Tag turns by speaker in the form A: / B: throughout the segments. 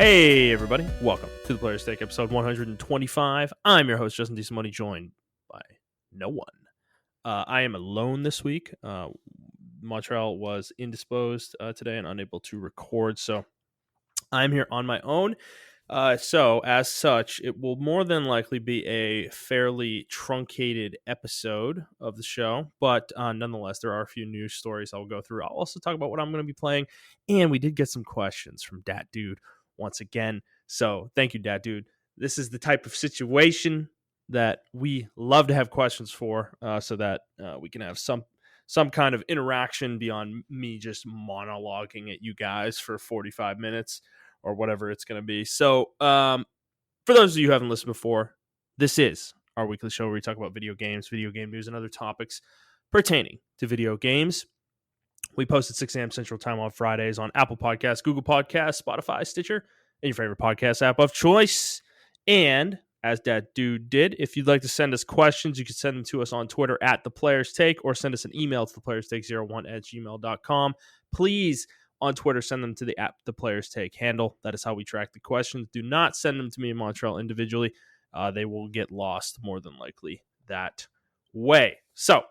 A: Hey everybody, welcome to the Players Take episode 125. I'm your host, Justin DeSimone, joined by no one. I am alone this week. Montrell was indisposed today and unable to record, so I'm here on my own. So as such, it will more than likely be a fairly truncated episode of the show, but nonetheless, there are a few news stories I'll go through. I'll also talk about what I'm going to be playing, and we did get some questions from Dat Dude once again. So thank you, Dat Dude. This is the type of situation that we love to have questions for, so that we can have some kind of interaction beyond me just monologuing at you guys for 45 minutes or whatever it's going to be. So for those of you who haven't listened before, this is our weekly show where we talk about video games, video game news, and other topics pertaining to video games. We post at 6 a.m. Central Time on Fridays on Apple Podcasts, Google Podcasts, Spotify, Stitcher, and your favorite podcast app of choice. And as that dude did, if you'd like to send us questions, you can send them to us on Twitter at @theplayerstake or send us an email to theplayerstake01@gmail.com. Please, on Twitter, send them to the @theplayerstake handle. That is how we track the questions. Do not send them to me and Montrell individually. They will get lost more than likely that way. So,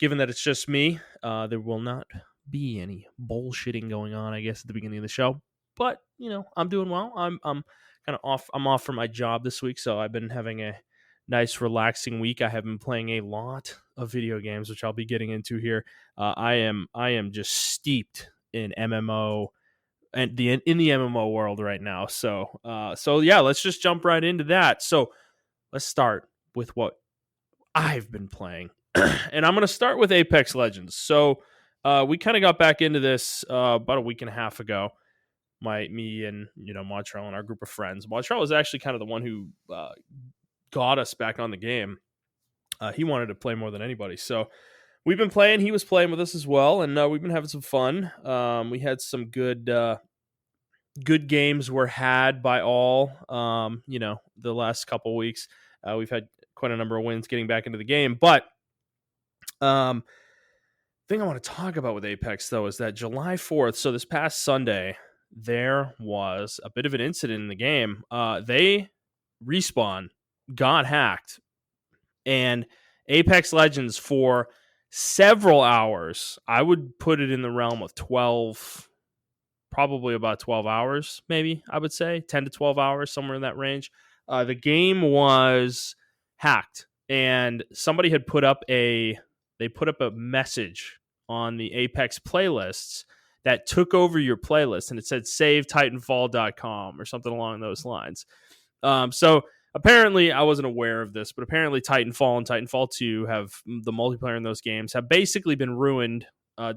A: given that it's just me, there will not be any bullshitting going on, I guess, at the beginning of the show. But, you know, I'm doing well. I'm kind of off. I'm off from my job this week, so I've been having a nice, relaxing week. I have been playing a lot of video games, which I'll be getting into here. I am just steeped in MMO and in the MMO world right now. So yeah, let's just jump right into that. So let's start with what I've been playing. And I'm going to start with Apex Legends. So we kind of got back into this about a week and a half ago. Me and Montrell and our group of friends. Montrell was actually kind of the one who got us back on the game. He wanted to play more than anybody. So we've been playing. He was playing with us as well, and we've been having some fun. We had some good games were had by all. The last couple weeks, we've had quite a number of wins getting back into the game. But thing I want to talk about with Apex, though, is that July 4th, so this past Sunday, there was a bit of an incident in the game. Respawn got hacked, and Apex Legends for several hours, I would put it in the realm of 12, probably about 12 hours, maybe, I would say, 10 to 12 hours, somewhere in that range. The game was hacked, and somebody had put up a message on the Apex playlists that took over your playlist, and it said save titanfall.com or something along those lines. So apparently, I wasn't aware of this, but apparently Titanfall and Titanfall 2 have the multiplayer in those games have basically been ruined,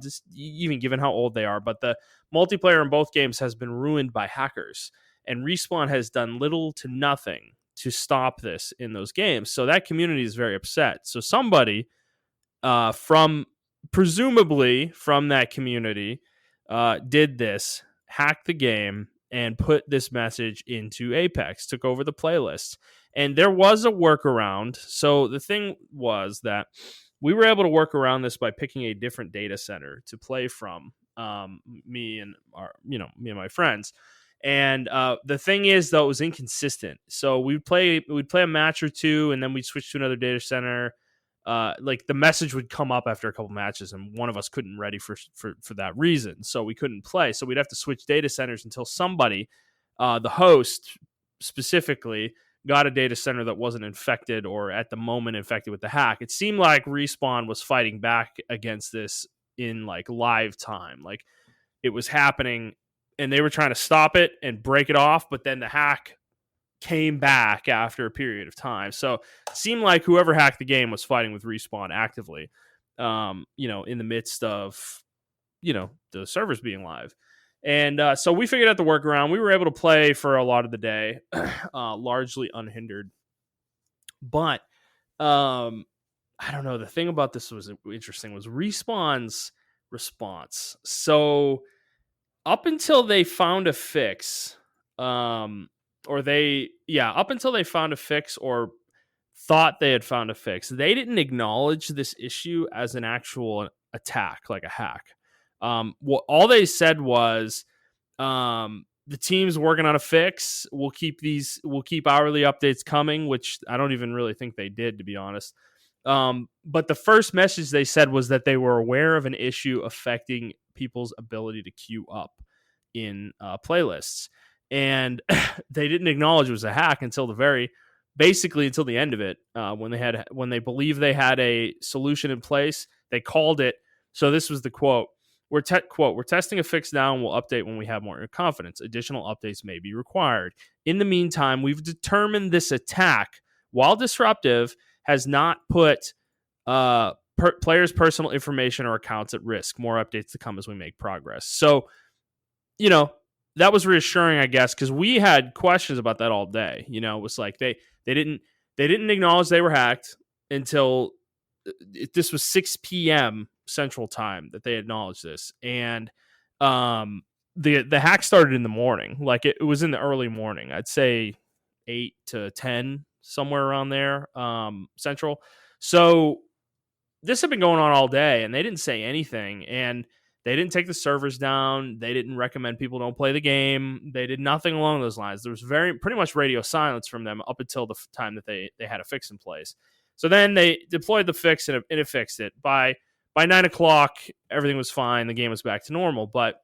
A: just even given how old they are. But the multiplayer in both games has been ruined by hackers, and Respawn has done little to nothing to stop this in those games. So that community is very upset. So somebody presumably from that community did this, hacked the game, and put this message into Apex, took over the playlist. And there was a workaround. So the thing was that we were able to work around this by picking a different data center to play from, me and my friends. And the thing is, though, it was inconsistent. So we'd play a match or two, and then we'd switch to another data center. Like the message would come up after a couple matches, and one of us couldn't ready for that reason, so we couldn't play. So we'd have to switch data centers until somebody, the host specifically, got a data center that wasn't infected or at the moment infected with the hack. It seemed like Respawn was fighting back against this in like live time, like it was happening, and they were trying to stop it and break it off, but then the hack came back after a period of time. So it seemed like whoever hacked the game was fighting with Respawn actively, in the midst of, the servers being live. And so we figured out the workaround. We were able to play for a lot of the day, largely unhindered. But I don't know. The thing about this was interesting was Respawn's response. So up until they found a fix, up until they found a fix or thought they had found a fix, they didn't acknowledge this issue as an actual attack, like a hack. All they said was the team's working on a fix. We'll keep hourly updates coming, which I don't even really think they did, to be honest. But the first message they said was that they were aware of an issue affecting people's ability to queue up in playlists, and they didn't acknowledge it was a hack until basically until the end of it, when they believed they had a solution in place. They called it. So this was the quote. We're testing a fix now and we'll update when we have more confidence. Additional updates may be required. In the meantime, we've determined this attack, while disruptive, has not put players' personal information or accounts at risk. More updates to come as we make progress. So, that was reassuring, I guess, because we had questions about that all day. It was like they didn't acknowledge they were hacked until this was 6 p.m. Central Time that they acknowledged this, and the hack started in the morning. Like it was in the early morning. I'd say 8 to 10, somewhere around there, Central. So this had been going on all day, and they didn't say anything, and they didn't take the servers down. They didn't recommend people don't play the game. They did nothing along those lines. There was pretty much radio silence from them up until the time that they had a fix in place. So then they deployed the fix, and it fixed it. By 9 o'clock, everything was fine. The game was back to normal. But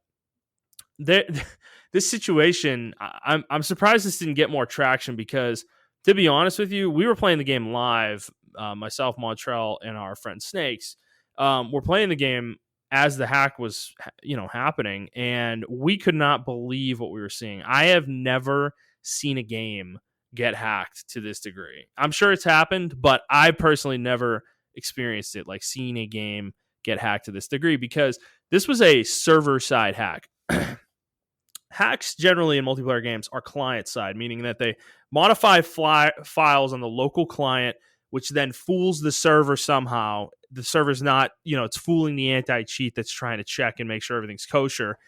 A: this situation, I'm surprised this didn't get more traction because, to be honest with you, we were playing the game live. Myself, Montrell, and our friend Snakes were playing the game as the hack was, happening, and we could not believe what we were seeing. I have never seen a game get hacked to this degree. I'm sure it's happened, but I personally never experienced it, like seeing a game get hacked to this degree, because this was a server-side hack. Hacks generally in multiplayer games are client-side, meaning that they modify files on the local client, which then fools the server somehow. The server's not, it's fooling the anti-cheat that's trying to check and make sure everything's kosher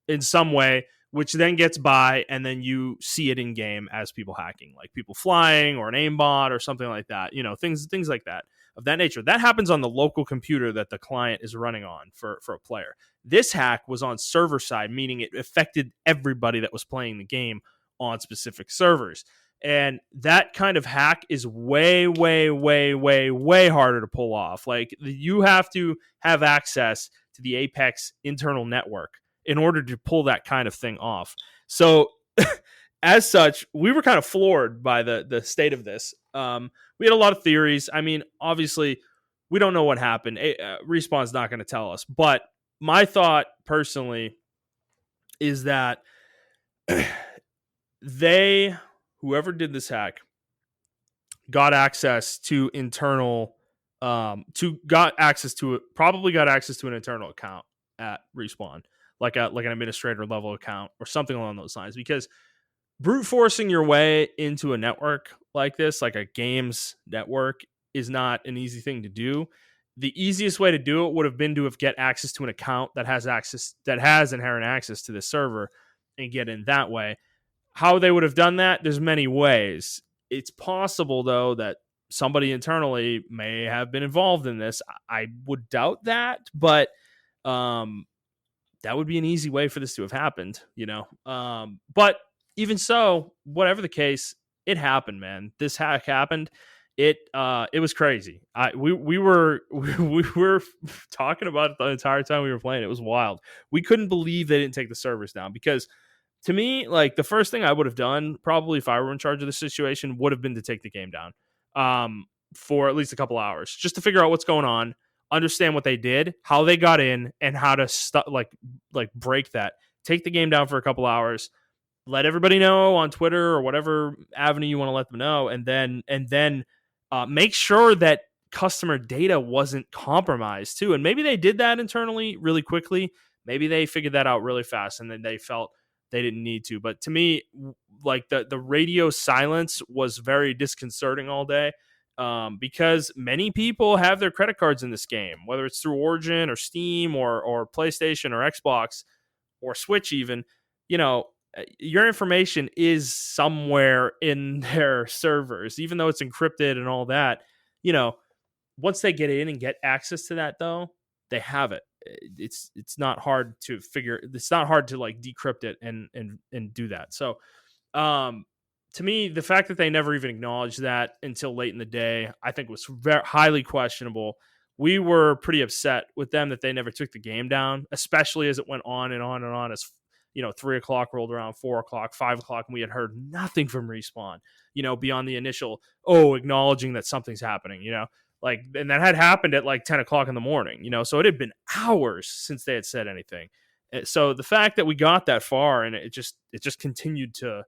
A: in some way, which then gets by, and then you see it in game as people hacking, like people flying or an aimbot or something like that. Things like that of that nature. That happens on the local computer that the client is running on for a player. This hack was on server side, meaning it affected everybody that was playing the game on specific servers. And that kind of hack is way, way, way, way, way harder to pull off. Like, you have to have access to the Apex internal network in order to pull that kind of thing off. So as such, we were kind of floored by the state of this. We had a lot of theories. I mean, obviously, we don't know what happened. Respawn's not going to tell us. But my thought personally is that whoever did this hack got access to probably got access to an internal account at Respawn, like an administrator level account or something along those lines, because brute forcing your way into a network like this, like a games network, is not an easy thing to do. The easiest way to do it would have been to get access to an account that has inherent access to this server and get in that way. How they would have done that, there's many ways. It's possible, though, that somebody internally may have been involved in this. I would doubt that, but that would be an easy way for this to have happened, But even so, whatever the case, it happened, man. This hack happened. It was crazy. We were talking about it the entire time we were playing. It was wild. We couldn't believe they didn't take the servers down, because to me, like, the first thing I would have done, probably if I were in charge of the situation, would have been to take the game down for at least a couple hours, just to figure out what's going on, understand what they did, how they got in, and how to break that. Take the game down for a couple hours, let everybody know on Twitter or whatever avenue you want to let them know, and then make sure that customer data wasn't compromised too. And maybe they did that internally really quickly. Maybe they figured that out really fast, and then they felt they didn't need to. But to me, like, the radio silence was very disconcerting all day, because many people have their credit cards in this game, whether it's through Origin or Steam or PlayStation or Xbox or Switch even. Your information is somewhere in their servers, even though it's encrypted and all that. Once they get in and get access to that, though, they have it. it's not hard to figure. It's not hard to like decrypt it and do that. So um, to me, the fact that they never even acknowledged that until late in the day, I think was highly questionable. We were pretty upset with them that they never took the game down, especially as it went on and on and on. As 3 o'clock rolled around, 4 o'clock, 5 o'clock, and we had heard nothing from Respawn. Beyond the initial acknowledging that something's happening. And that had happened at like 10 o'clock in the morning. So it had been hours since they had said anything. So the fact that we got that far and it just continued to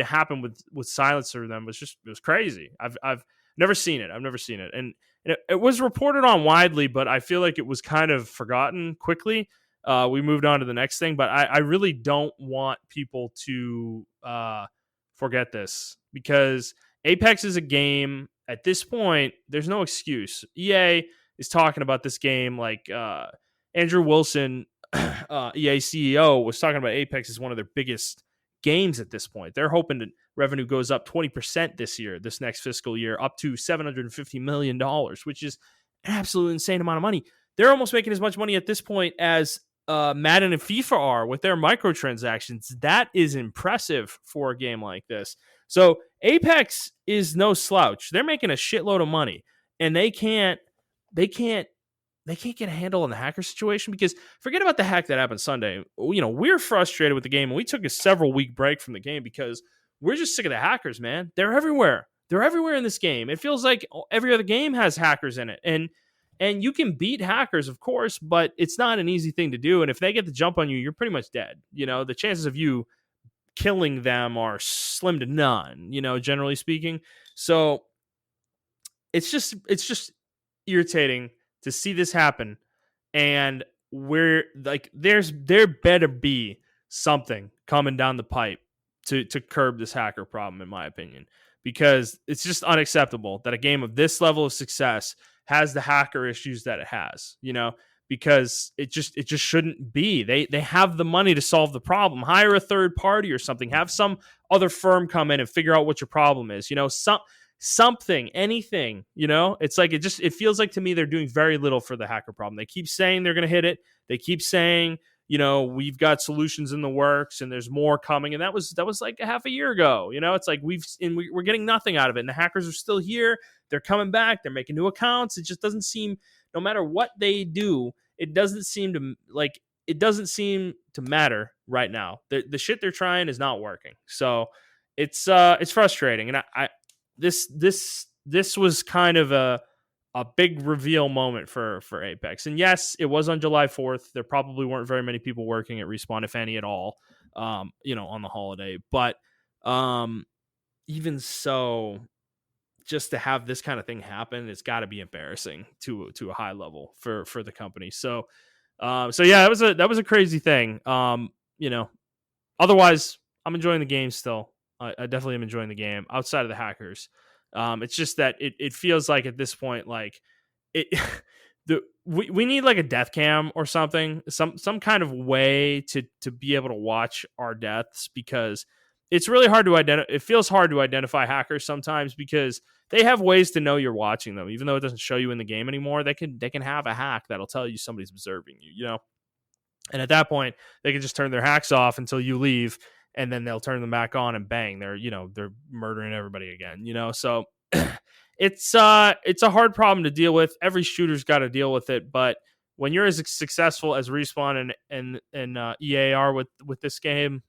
A: happen with Silencer them it was crazy. I've never seen it. And it was reported on widely, but I feel like it was kind of forgotten quickly. We moved on to the next thing, but I really don't want people to forget this, because Apex is a game at this point. There's no excuse. EA is talking about this game like Andrew Wilson, EA CEO, was talking about Apex as one of their biggest games at this point. They're hoping that revenue goes up 20% this next fiscal year, up to $750 million, which is an absolutely insane amount of money. They're almost making as much money at this point as Madden and FIFA are with their microtransactions. That is impressive for a game like this. So Apex is no slouch. They're making a shitload of money, and they can't get a handle on the hacker situation, because forget about the hack that happened Sunday. We're frustrated with the game, and we took a several-week break from the game because we're just sick of the hackers, man. They're everywhere. They're everywhere in this game. It feels like every other game has hackers in it. And you can beat hackers, of course, but it's not an easy thing to do. And if they get the jump on you, you're pretty much dead. The chances of you killing them are slim to none, generally speaking. So it's just irritating to see this happen. And we're like, there better be something coming down the pipe to curb this hacker problem, in my opinion, because it's just unacceptable that a game of this level of success has the hacker issues that it has, because it just shouldn't be. They have the money to solve the problem. Hire a third party or something. Have some other firm come in and figure out what your problem is. Something, anything. It's like it feels like to me they're doing very little for the hacker problem. They keep saying they're going to hit it. They keep saying, we've got solutions in the works and there's more coming. And that was like a half a year ago. It's like we're getting nothing out of it. And the hackers are still here. They're coming back. They're making new accounts. It just doesn't seem, no matter what they do, it doesn't seem to matter right now. The shit they're trying is not working. So it's frustrating. And this was kind of a big reveal moment for Apex. And yes, it was on July 4th. There probably weren't very many people working at Respawn, if any at all, on the holiday. But even so, just to have this kind of thing happen, it's got to be embarrassing to a high level for the company. So yeah, that was a crazy thing. Otherwise, I'm enjoying the game still. I definitely am enjoying the game outside of the hackers. It's just that it feels like at this point, like we need like a death cam or something, some kind of way to be able to watch our deaths, because it's really hard to identify. It feels hard to identify hackers sometimes because they have ways to know you're watching them, even though it doesn't show you in the game anymore. They can have a hack that'll tell you somebody's observing you, and at that point they can just turn their hacks off until you leave, and then they'll turn them back on and bang, they're murdering everybody again, So it's a hard problem to deal with. Every shooter's got to deal with it, but when you're as successful as Respawn and EA are with this game,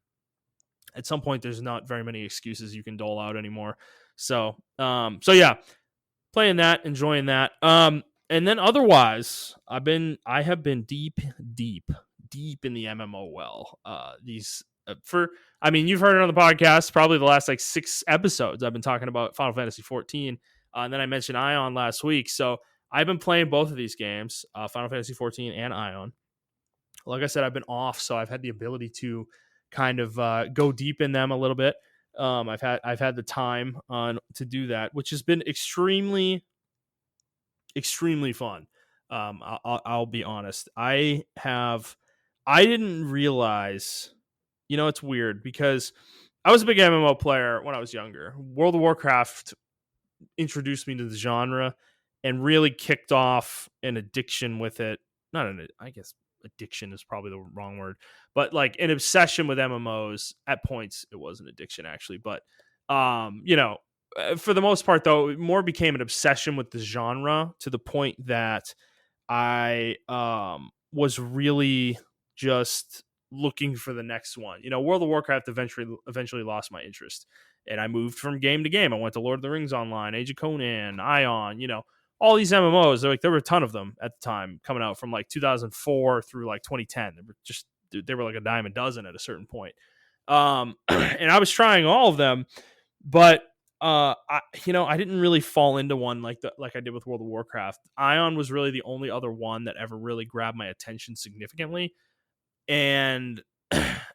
A: at some point there's not very many excuses you can dole out anymore. So yeah, playing that, enjoying that. And then otherwise, I have been deep in the MMO well. You've heard it on the podcast, probably the last like 6 episodes. I've been talking about Final Fantasy 14, and then I mentioned Ion last week. So I've been playing both of these games, Final Fantasy 14 and Ion. Like I said, I've been off, so I've had the ability to kind of go deep in them a little bit. I've had the time to do that, which has been extremely fun. I'll be honest. I didn't realize, it's weird because I was a big MMO player when I was younger. World of Warcraft introduced me to the genre and really kicked off an addiction with it not an, I guess addiction is probably the wrong word, but like an obsession with MMOs. At points it was an addiction actually, but for the most part though, it more became an obsession with the genre to the point that I was really just looking for the next one. World of Warcraft eventually lost my interest, and I moved from game to game. I went to Lord of the Rings Online, Age of Conan, Ion, all these MMOs. There were a ton of them at the time coming out from like 2004 through like 2010. They were like a dime a dozen at a certain point. And I was trying all of them, but I didn't really fall into one like I did with World of Warcraft. Ion was really the only other one that ever really grabbed my attention significantly, and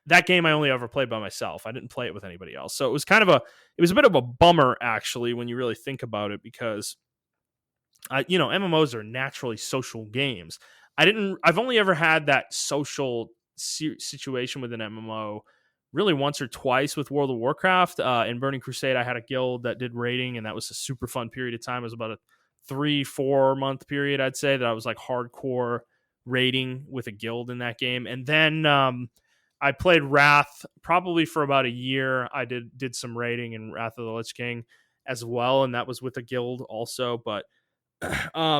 A: that game I only ever played by myself. I didn't play it with anybody else, so it was a bit of a bummer actually when you really think about it, because MMOs are naturally social games. I've only ever had that social situation with an MMO really once or twice with World of Warcraft. In Burning Crusade, I had a guild that did raiding, and that was a super fun period of time. It was about a 3-4 month period, I'd say, that I was like hardcore raiding with a guild in that game. And then I played Wrath probably for about a year. I did some raiding in Wrath of the Lich King as well, and that was with a guild also. But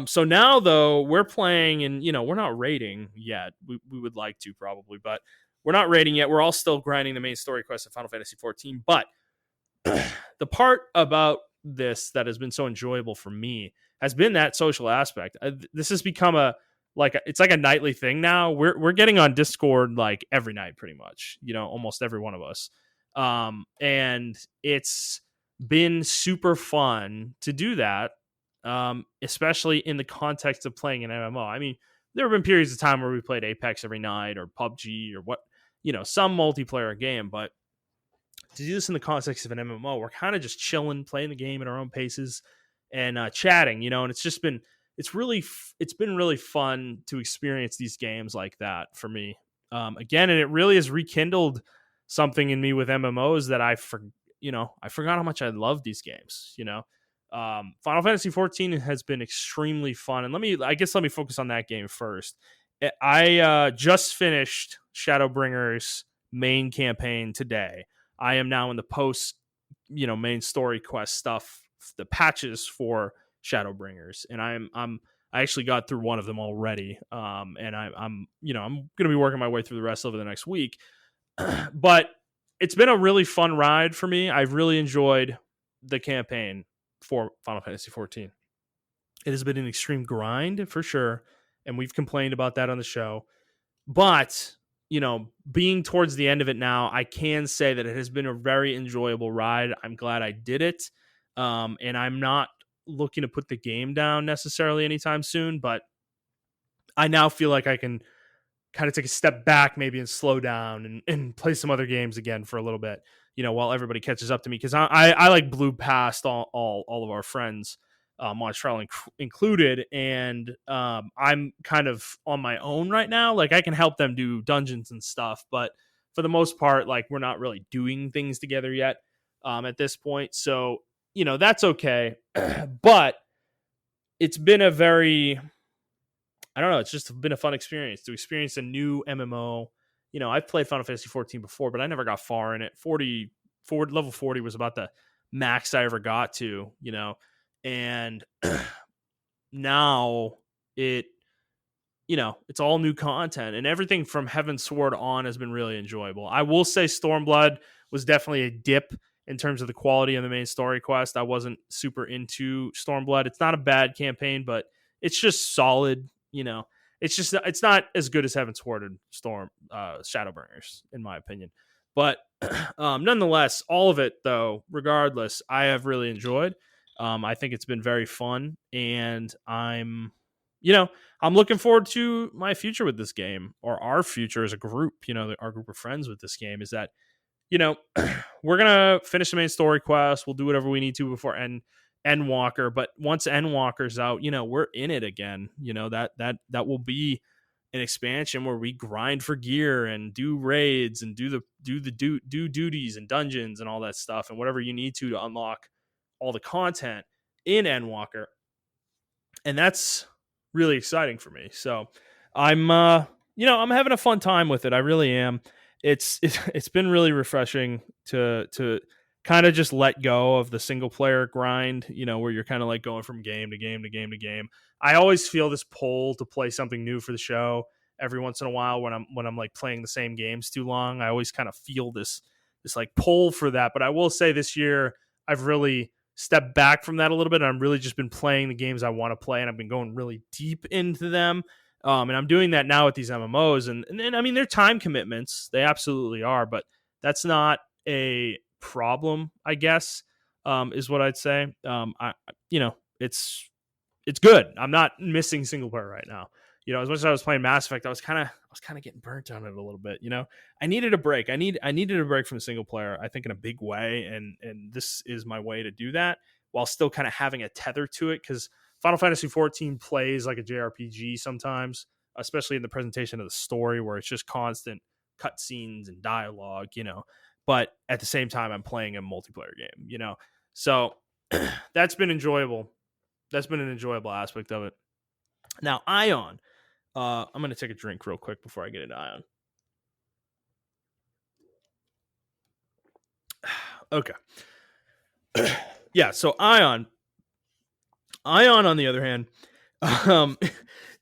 A: so now though we're playing, and we're not raiding yet. We would like to probably, but we're not raiding yet. We're all still grinding the main story quest of Final Fantasy 14. But the part about this that has been so enjoyable for me has been that social aspect. This has become it's like a nightly thing now. We're getting on Discord like every night, pretty much. Almost every one of us. And it's been super fun to do that. Especially in the context of playing an MMO. I mean, there have been periods of time where we played Apex every night or PUBG or some multiplayer game, but to do this in the context of an MMO, we're kind of just chilling, playing the game at our own paces and chatting, and it's been really fun to experience these games like that for me. Again, and it really has rekindled something in me with MMOs that I forgot how much I love these games, Final Fantasy 14 has been extremely fun, and let me focus on that game first. I just finished Shadowbringers main campaign today. I am now in the post, main story quest stuff, the patches for Shadowbringers, and I actually got through one of them already. And I'm going to be working my way through the rest over the next week. But it's been a really fun ride for me. I've really enjoyed the campaign for Final Fantasy 14. It has been an extreme grind for sure, and we've complained about that on the show. But, being towards the end of it now, I can say that it has been a very enjoyable ride. I'm glad I did it. And I'm not looking to put the game down necessarily anytime soon, but I now feel like I can kind of take a step back maybe and slow down and play some other games again for a little bit, while everybody catches up to me. Because I like blew past all of our friends, Montrell included, and I'm kind of on my own right now. Like I can help them do dungeons and stuff, but for the most part, like we're not really doing things together yet at this point. So, that's okay. But it's been it's just been a fun experience to experience a new MMO. I've played Final Fantasy 14 before, but I never got far in it. Level 40 was about the max I ever got to, and now it's all new content, and everything from Heavensward on has been really enjoyable. I will say Stormblood was definitely a dip in terms of the quality of the main story quest. I wasn't super into Stormblood. It's not a bad campaign, but it's just solid. It's not as good as Heavensward and Shadowbringers, in my opinion. But nonetheless, all of it, though, regardless, I have really enjoyed. I think it's been very fun, and I'm looking forward to my future with this game, or our future as a group. Our group of friends with this game is that, we're gonna finish the main story quest. We'll do whatever we need to before Endwalker, but once Endwalker's out, we're in it again. That will be an expansion where we grind for gear and do raids and do duties and dungeons and all that stuff, and whatever you need to unlock all the content in Endwalker. And that's really exciting for me. So I'm I'm having a fun time with it. I really am. It's been really refreshing to kind of just let go of the single player grind, where you're kind of like going from game to game to game to game. I always feel this pull to play something new for the show every once in a while when I'm like playing the same games too long. I always kind of feel this like pull for that. But I will say this year I've really stepped back from that a little bit. And I've really just been playing the games I want to play, and I've been going really deep into them. And I'm doing that now with these MMOs, and I mean they're time commitments. They absolutely are, but that's not a problem, I guess, is what I'd say. It's good. I'm not missing single player right now. As much as I was playing Mass Effect, I was kind of getting burnt on it a little bit. I needed a break. I needed a break from single player, I think, in a big way, and this is my way to do that while still kind of having a tether to it, because Final Fantasy 14 plays like a JRPG sometimes, especially in the presentation of the story, where it's just constant cutscenes and dialogue. But at the same time, I'm playing a multiplayer game. So that's been enjoyable. That's been an enjoyable aspect of it. Now, Ion. I'm going to take a drink real quick before I get into Ion. Okay. Yeah, so Ion, on the other hand,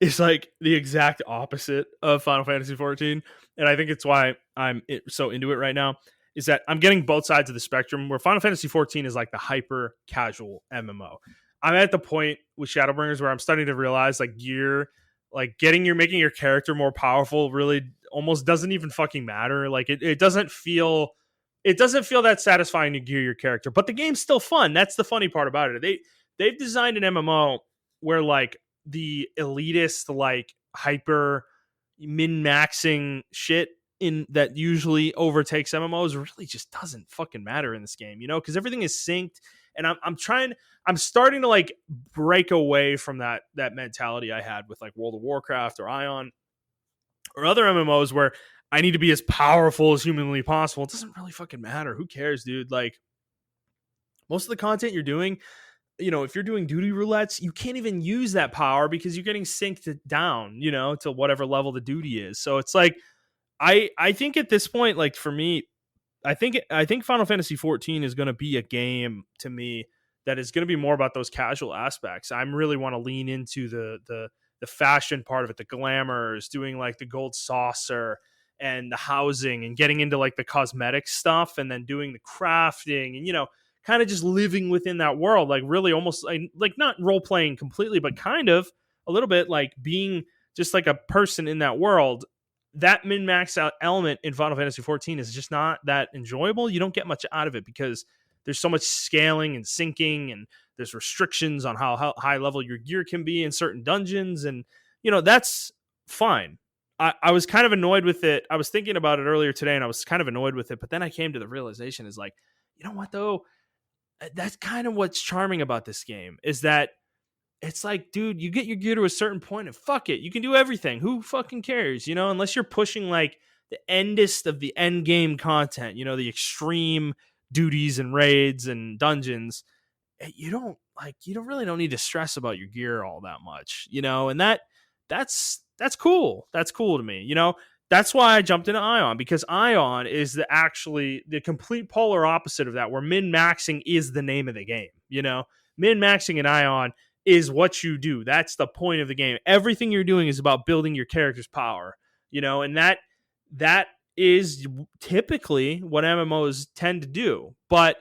A: is like the exact opposite of Final Fantasy 14. And I think it's why I'm so into it right now, is that I'm getting both sides of the spectrum, where Final Fantasy 14 is like the hyper casual MMO. I'm at the point with Shadowbringers where I'm starting to realize like gear, like making your character more powerful really almost doesn't even fucking matter. Like it doesn't feel that satisfying to gear your character, but the game's still fun. That's the funny part about it. They've designed an MMO where like the elitist, like hyper min-maxing shit in that usually overtakes MMOs really just doesn't fucking matter in this game, because everything is synced. And I'm starting to like break away from that mentality I had with like World of Warcraft or Ion or other MMOs where I need to be as powerful as humanly possible. It doesn't really fucking matter. Who cares, dude? Like, most of the content you're doing, if you're doing duty roulettes, you can't even use that power because you're getting synced down, to whatever level the duty is. So it's like, I think at this point, like for me, I think Final Fantasy 14 is going to be a game to me that is going to be more about those casual aspects. I really want to lean into the fashion part of it, the glamours, doing like the gold saucer and the housing, and getting into like the cosmetic stuff, and then doing the crafting, and kind of just living within that world, like really almost like not role playing completely, but kind of a little bit like being just like a person in that world. That min-max out element in Final Fantasy 14 is just not that enjoyable. You don't get much out of it because there's so much scaling and syncing, and there's restrictions on how high level your gear can be in certain dungeons. And, that's fine. I was kind of annoyed with it. I was thinking about it earlier today, and I was kind of annoyed with it. But then I came to the realization is like, you know what, though? That's kind of what's charming about this game, is that it's like, dude, you get your gear to a certain point and fuck it. You can do everything. Who fucking cares? Unless you're pushing like the endest of the end game content, the extreme duties and raids and dungeons, you don't don't need to stress about your gear all that much, and that's cool. That's cool to me. That's why I jumped into Ion, because Ion is the complete polar opposite of that, where min-maxing is the name of the game. Min-maxing in Ion is what you do. That's the point of the game. Everything you're doing is about building your character's power, and that is typically what MMOs tend to do. But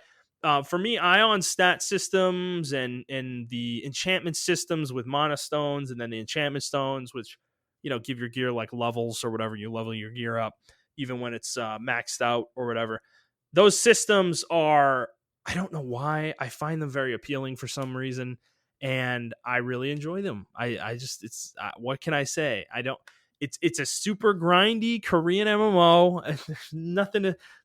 A: for me, Ion stat systems and the enchantment systems with mana stones, and then the enchantment stones, which give your gear like levels or whatever. You level your gear up even when it's maxed out or whatever. Those systems are, I don't know why, I find them very appealing for some reason, and I really enjoy them. I just, it's what can I say? It's a super grindy Korean MMO.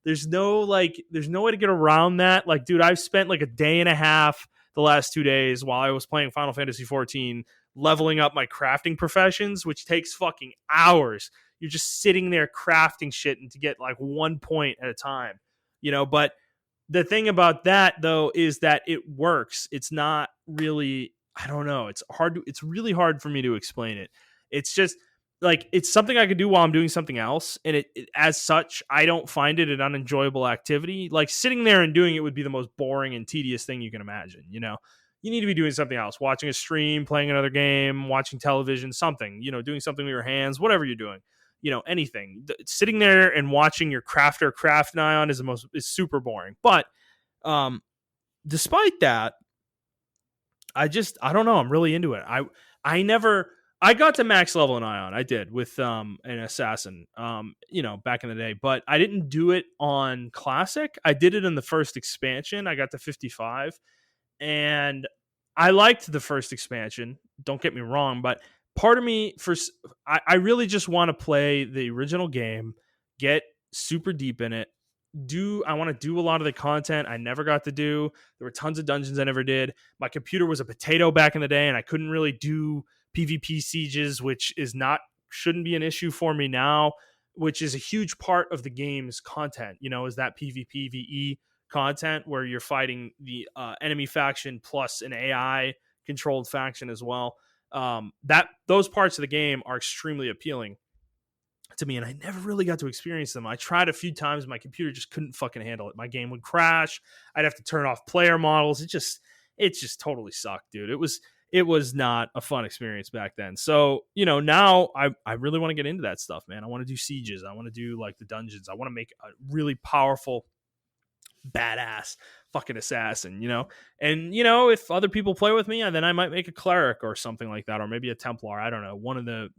A: There's no way to get around that. Like, dude, I've spent like a day and a half the last 2 days while I was playing Final Fantasy 14 leveling up my crafting professions, which takes fucking hours. You're just sitting there crafting shit and to get like 1 point at a time, but the thing about that though is that it works. It's not really, I don't know. It's really hard for me to explain it. It's just, like it's something I could do while I'm doing something else, and as such, I don't find it an unenjoyable activity. Like sitting there and doing it would be the most boring and tedious thing you can imagine. You need to be doing something else, watching a stream, playing another game, watching television, something. Doing something with your hands, whatever you're doing. Anything. Sitting there and watching your crafter craft an ion is super boring. But despite that, I don't know. I'm really into it. I got to max level in Ion. I did with an assassin, back in the day, but I didn't do it on classic. I did it in the first expansion. I got to 55, and I liked the first expansion. Don't get me wrong, but part of me I really just want to play the original game, get super deep in it. I want to do a lot of the content I never got to do. There were tons of dungeons I never did. My computer was a potato back in the day, and I couldn't really do PvP sieges, which shouldn't be an issue for me now, which is a huge part of the game's content, is that PvP VE content where you're fighting the enemy faction plus an AI controlled faction as well. Those parts of the game are extremely appealing to me, and I never really got to experience them. I tried a few times, my computer just couldn't fucking handle it. My game would crash. I'd have to turn off player models. It just totally sucked, dude. It was not a fun experience back then. So, now I really want to get into that stuff, man. I want to do sieges. I want to do like the dungeons. I want to make a really powerful, badass fucking assassin, and if other people play with me, then I might make a cleric or something like that, or maybe a Templar. I don't know, one of the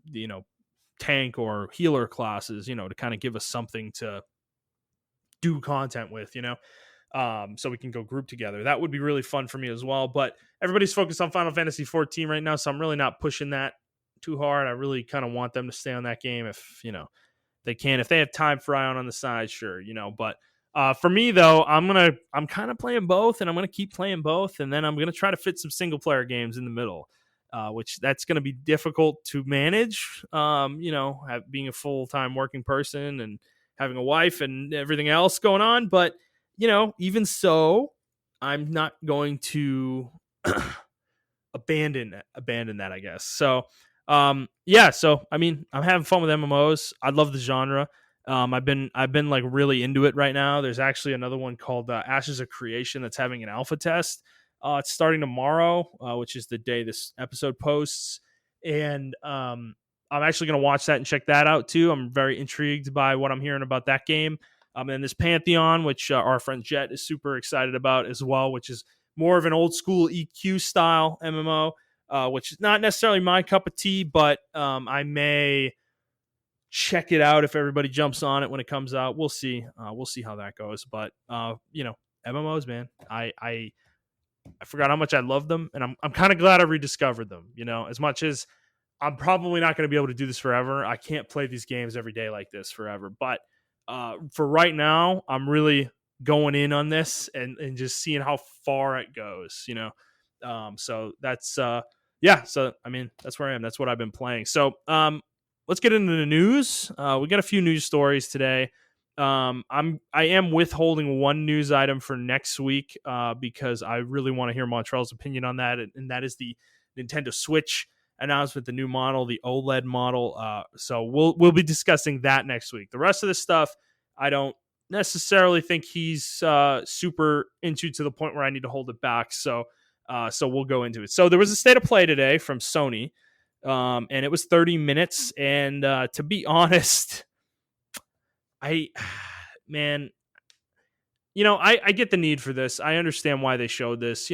A: tank or healer classes, to kind of give us something to do content with, so we can go group together. That would be really fun for me as well. But everybody's focused on Final Fantasy 14 right now, so I'm really not pushing that too hard. I really kind of want them to stay on that game if they can. If they have time for Ion on the side, sure, But for me though, I'm kind of playing both, and I'm gonna keep playing both, and then I'm gonna try to fit some single player games in the middle. Which that's going to be difficult to manage, being a full-time working person and having a wife and everything else going on. But, even so, I'm not going to abandon that, I guess. So, so, I mean, I'm having fun with MMOs. I love the genre. I've been like really into it right now. There's actually another one called Ashes of Creation that's having an alpha test. It's starting tomorrow, which is the day this episode posts. And I'm actually going to watch that and check that out too. I'm very intrigued by what I'm hearing about that game. And this Pantheon, which our friend Jet is super excited about as well, which is more of an old school EQ style MMO, which is not necessarily my cup of tea, but I may check it out if everybody jumps on it when it comes out. We'll see. We'll see how that goes. But, MMOs, man, I forgot how much I love them, and I'm kind of glad I rediscovered them. As much as I'm probably not going to be able to do this forever, I can't play these games every day like this forever. But for right now, I'm really going in on this and just seeing how far it goes. So that's So I mean, that's where I am. That's what I've been playing. So let's get into the news. We got a few news stories today. I am withholding one news item for next week because I really want to hear Montrell's opinion on that, and that is the Nintendo Switch announcement, the new model, the OLED model. So we'll be discussing that next week. The rest of this stuff, I don't necessarily think he's super into to the point where I need to hold it back. So we'll go into it. So there was a state of play today from Sony, and it was 30 minutes. And to be honest, I get the need for this. I understand why they showed this.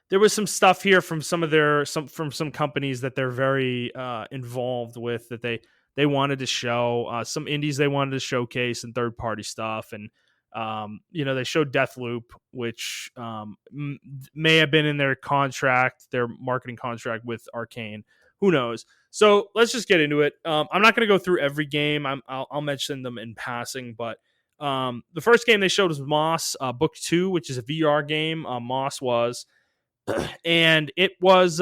A: There was some stuff here from some companies that they're very involved with that they wanted to show. Some indies they wanted to showcase and third party stuff, and they showed Deathloop, which may have been in their marketing contract with Arcane. Who knows? So let's just get into it. I'm not going to go through every game. I'll mention them in passing, but the first game they showed was Moss Book 2, which is a VR game. Moss was, and it was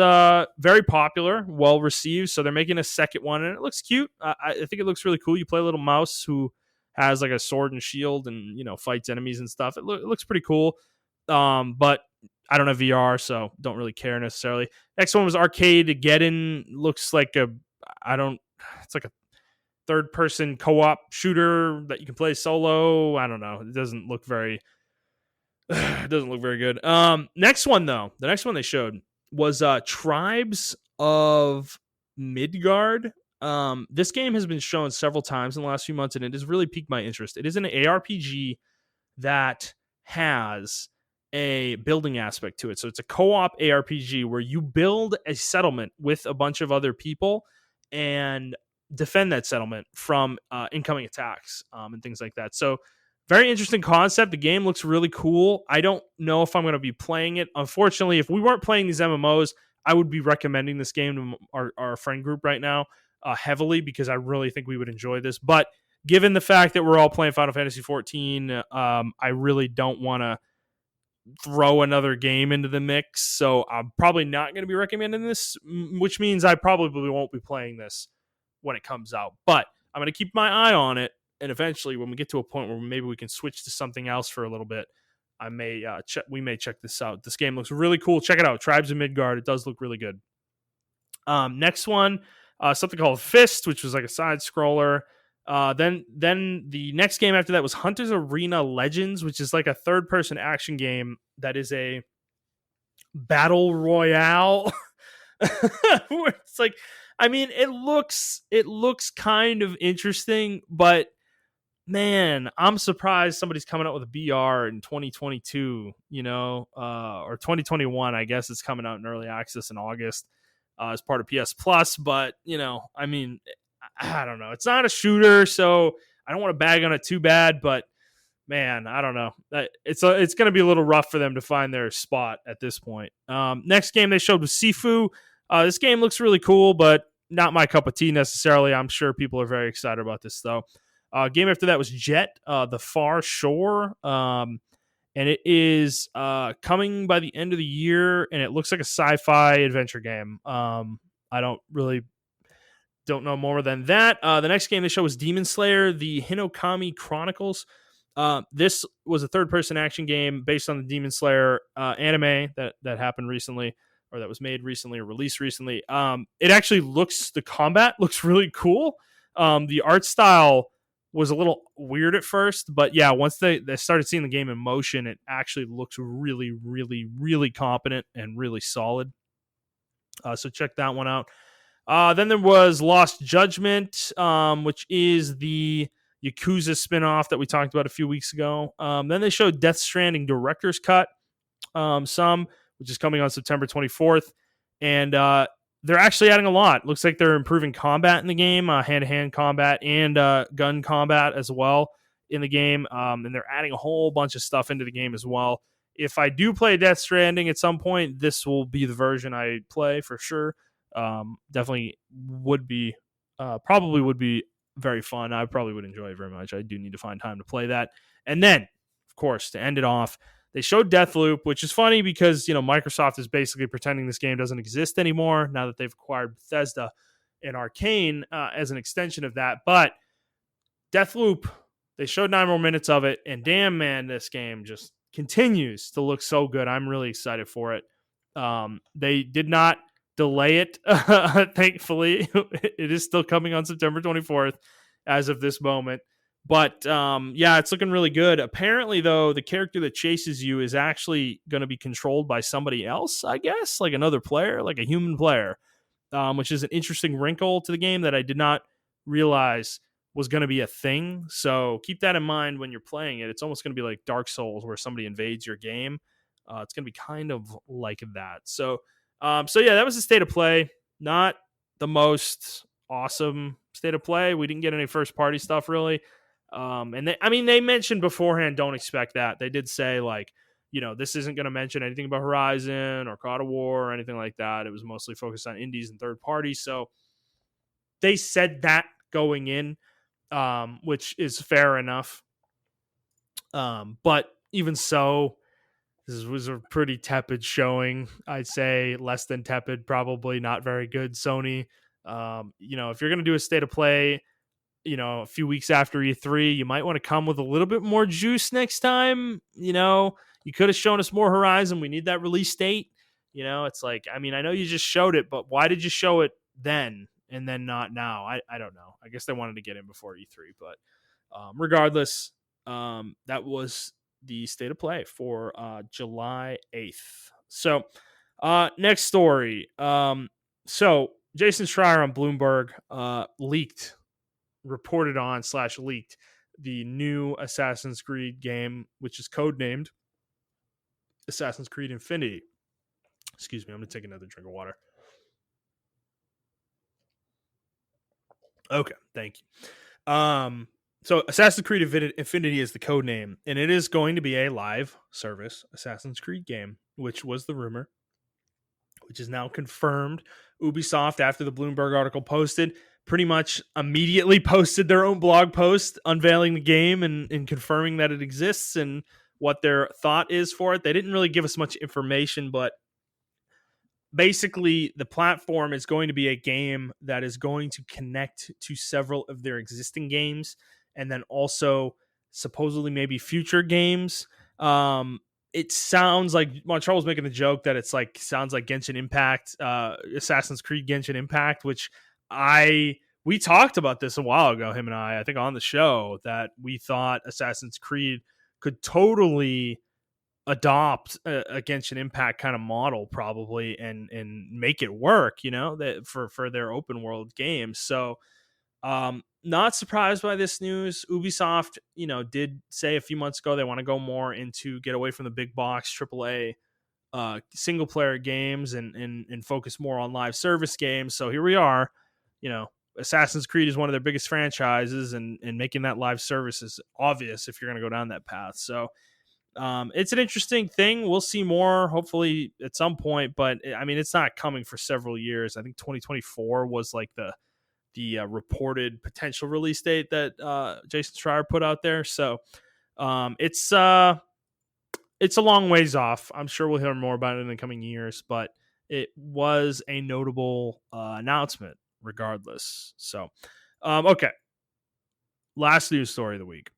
A: very popular, well received. So they're making a second one, and it looks cute. I think it looks really cool. You play a little mouse who has like a sword and shield, and fights enemies and stuff. It looks pretty cool. But I don't have VR, so don't really care necessarily. Next one was Arcade Geddon. Looks like a I don't. It's like a third person co-op shooter that you can play solo. I don't know. It doesn't look very. It doesn't look very good. Next one though, the next one they showed was Tribes of Midgard. This game has been shown several times in the last few months, and it has really piqued my interest. It is an ARPG that has a building aspect to it. So it's a co-op ARPG where you build a settlement with a bunch of other people and defend that settlement from incoming attacks and things like that. So very interesting concept. The game looks really cool. I don't know if I'm going to be playing it. Unfortunately, if we weren't playing these MMOs, I would be recommending this game to our friend group right now heavily because I really think we would enjoy this. But given the fact that we're all playing Final Fantasy 14, I really don't want to throw another game into the mix. So I'm probably not going to be recommending this, which means I probably won't be playing this when it comes out. But I'm going to keep my eye on it. And eventually, when we get to a point where maybe we can switch to something else for a little bit, we may check this out. This game looks really cool. Check it out, Tribes of Midgard. It does look really good. Next one, something called Fist, which was like a side scroller. Then the next game after that was Hunter's Arena Legends, which is like a third person action game that is a battle royale. Where it's like, I mean, it looks kind of interesting, but man, I'm surprised somebody's coming out with a BR in 2022, or 2021. I guess it's coming out in early access in August as part of PS Plus. But, I mean, I don't know. It's not a shooter, so I don't want to bag on it too bad. But, man, I don't know. It's going to be a little rough for them to find their spot at this point. Next game they showed was Sifu. This game looks really cool, but not my cup of tea necessarily. I'm sure people are very excited about this, though. Game after that was Jet, The Far Shore, and it is coming by the end of the year, and it looks like a sci-fi adventure game. I don't know more than that. The next game they showed was Demon Slayer, The Hinokami Chronicles. This was a third-person action game based on the Demon Slayer anime that happened recently, or that was made recently or released recently. The combat looks really cool. The art style was a little weird at first, but yeah, once they started seeing the game in motion, it actually looks really, really, really competent and really solid. So check that one out. Then there was Lost Judgment, which is the Yakuza spinoff that we talked about a few weeks ago. Then they showed Death Stranding Director's Cut, which is coming on September 24th. And they're actually adding a lot. Looks like they're improving combat in the game, hand-to-hand combat and gun combat as well in the game. And they're adding a whole bunch of stuff into the game as well. If I do play Death Stranding at some point, this will be the version I play for sure. Definitely probably would be very fun. I probably would enjoy it very much. I do need to find time to play that. And then, of course, to end it off, they showed Deathloop, which is funny because, Microsoft is basically pretending this game doesn't exist anymore now that they've acquired Bethesda and Arcane as an extension of that. But Deathloop, they showed 9 more minutes of it, and damn, man, this game just continues to look so good. I'm really excited for it. They did not delay it, thankfully. It is still coming on September 24th as of this moment. But yeah, it's looking really good. Apparently, though, the character that chases you is actually going to be controlled by somebody else, I guess, like another player, like a human player, which is an interesting wrinkle to the game that I did not realize was going to be a thing. So keep that in mind when you're playing it. It's almost going to be like Dark Souls where somebody invades your game. It's going to be kind of like that. So yeah, that was the state of play. Not the most awesome state of play. We didn't get any first party stuff really. And they mentioned beforehand, don't expect that. They did say this isn't going to mention anything about Horizon or God of War or anything like that. It was mostly focused on indies and third parties. So they said that going in, which is fair enough. But even so, this was a pretty tepid showing. I'd say less than tepid, probably not very good. Sony, if you're going to do a state of play, a few weeks after E3, you might want to come with a little bit more juice next time. You could have shown us more Horizon. We need that release date. It's like, I know you just showed it, but why did you show it then? and then not now. I don't know. I guess they wanted to get in before E3, but regardless, that was the state of play for July 8th. So next story. So Jason Schreier on Bloomberg reported on / leaked the new Assassin's Creed game, which is codenamed Assassin's Creed Infinity. Excuse me, I'm going to take another drink of water. Okay, thank you. So Assassin's Creed Infinity is the code name, and it is going to be a live service Assassin's Creed game, which was the rumor, which is now confirmed. Ubisoft, after the Bloomberg article posted, pretty much immediately posted their own blog post unveiling the game and confirming that it exists and what their thought is for it. They didn't really give us much information, but basically the platform is going to be a game that is going to connect to several of their existing games and then also supposedly maybe future games. It sounds like Montrell was making the joke that it's like sounds like Genshin Impact, Assassin's Creed Genshin Impact, which we talked about this a while ago, him and I think on the show, that we thought Assassin's Creed could totally adopt a Genshin Impact kind of model probably and make it work, that for their open world games. So not surprised by this news. Ubisoft, did say a few months ago they want to go more into get away from the big box AAA single player games and focus more on live service games. So here we are, Assassin's Creed is one of their biggest franchises, and making that live service is obvious if you're going to go down that path. So it's an interesting thing. We'll see more hopefully at some point, but I mean, it's not coming for several years. I think 2024 was like the reported potential release date that Jason Schreier put out there. So it's a long ways off. I'm sure we'll hear more about it in the coming years, but it was a notable announcement regardless. So, okay. Last news story of the week.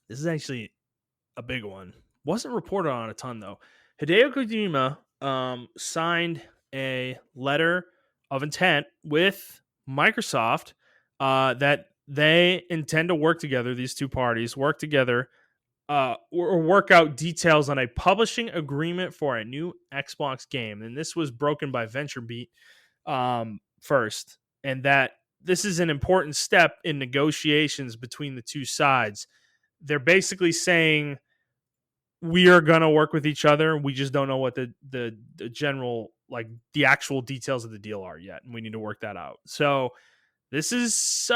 A: This is actually a big one. Wasn't reported on a ton though. Hideo Kojima signed a letter of intent with Microsoft that they intend to work together. These two parties work together or work out details on a publishing agreement for a new Xbox game. And this was broken by VentureBeat first, and that this is an important step in negotiations between the two sides. They're basically saying we are going to work with each other. We just don't know what the general, like the actual details of the deal are yet. And we need to work that out. So this is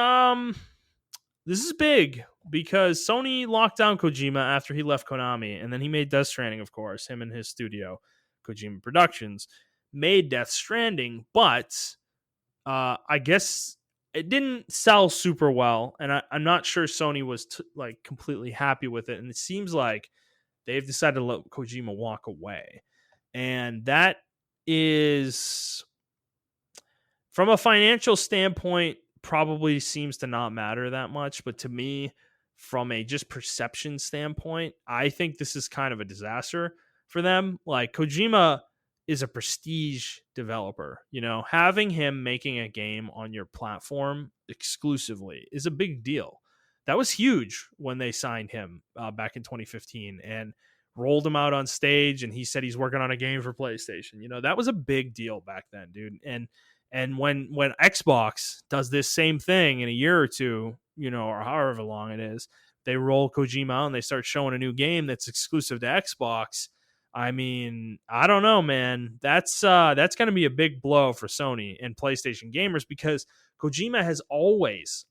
A: big because Sony locked down Kojima after he left Konami. And then he made Death Stranding, of course. Him and his studio, Kojima Productions, made Death Stranding. But I guess it didn't sell super well. And I'm not sure Sony was completely happy with it. And it seems like they've decided to let Kojima walk away. And that is, from a financial standpoint, probably seems to not matter that much. But to me, from a just perception standpoint, I think this is kind of a disaster for them. Like, Kojima is a prestige developer. Having him making a game on your platform exclusively is a big deal. That was huge when they signed him back in 2015 and rolled him out on stage, and he said he's working on a game for PlayStation. That was a big deal back then, dude. And when Xbox does this same thing in a year or two, or however long it is, they roll Kojima out and they start showing a new game that's exclusive to Xbox. I mean, I don't know, man. That's going to be a big blow for Sony and PlayStation gamers, because Kojima has always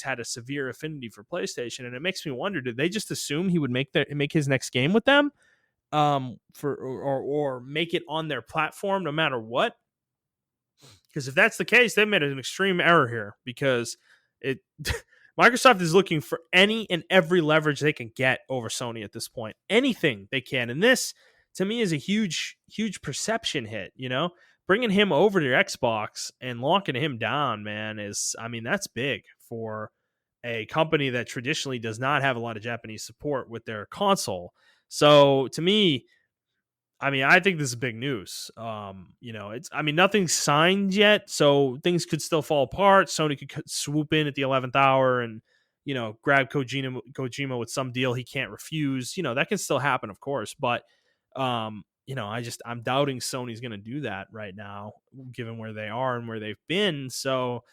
A: had a severe affinity for PlayStation, and it makes me wonder: did they just assume he would make his next game with them, or make it on their platform no matter what? Because if that's the case, they've made an extreme error here, because Microsoft is looking for any and every leverage they can get over Sony at this point, anything they can, and this, to me, is a huge perception hit. Bringing him over to Xbox and locking him down, man, that's big for a company that traditionally does not have a lot of Japanese support with their console. So to me, I mean, I think this is big news. It's I mean, nothing's signed yet, so things could still fall apart. Sony could swoop in at the 11th hour and grab Kojima with some deal he can't refuse. That can still happen, of course, but I'm doubting Sony's going to do that right now, given where they are and where they've been. So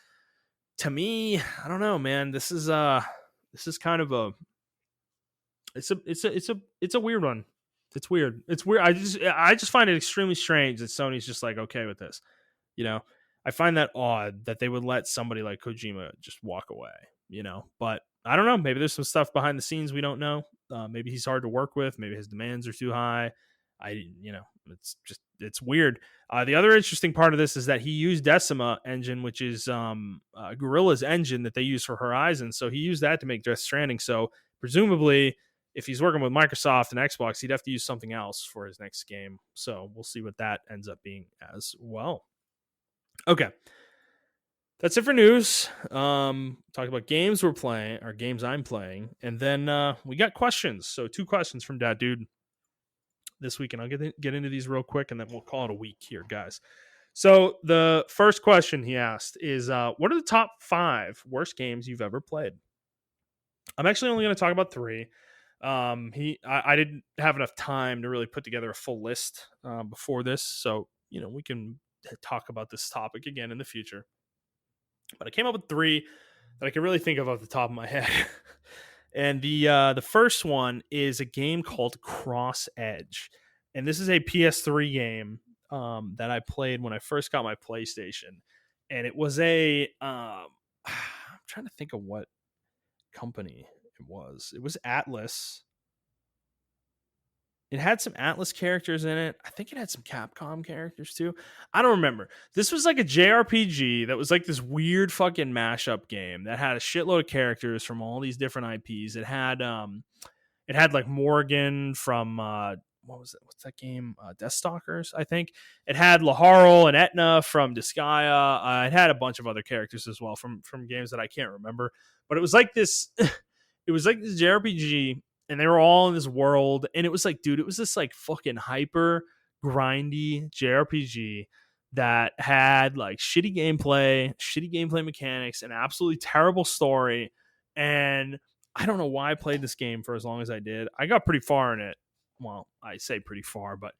A: to me, I don't know, man. This is kind of it's a weird one. It's weird. It's weird. I just find it extremely strange that Sony's just like okay with this. You know, I find that odd that they would let somebody like Kojima just walk away. But I don't know. Maybe there's some stuff behind the scenes we don't know. Maybe he's hard to work with. Maybe his demands are too high. It's weird. The other interesting part of this is that he used Decima engine, which is Guerrilla's engine that they use for Horizon. So he used that to make Death Stranding. So presumably, if he's working with Microsoft and Xbox, he'd have to use something else for his next game. So we'll see what that ends up being as well. Okay. That's it for news. Talk about games we're playing, or games I'm playing. And then we got questions. So 2 questions from Dat Dude this week, and I'll get into these real quick, and then we'll call it a week here, guys. So the first question he asked is, what are the top 5 worst games you've ever played? I'm actually only going to talk about 3. I didn't have enough time to really put together a full list before this, so we can talk about this topic again in the future. But I came up with 3 that I can really think of off the top of my head. And the first one is a game called Cross Edge, and this is a PS3 game that I played when I first got my PlayStation, and it was I'm trying to think of what company it was. It was Atlas. It had some Atlas characters in it. I think it had some Capcom characters too. I don't remember. This was like a JRPG that was like this weird fucking mashup game that had a shitload of characters from all these different IPs. It had like Morgan from what was it? What's that game? Deathstalkers, I think. It had Laharl and Etna from Disgaea. It had a bunch of other characters as well from games that I can't remember. But it was like this. It was like this JRPG. And they were all in this world. And it was like, dude, it was this like fucking hyper grindy JRPG that had like shitty gameplay mechanics, an absolutely terrible story. And I don't know why I played this game for as long as I did. I got pretty far in it. Well, I say pretty far, but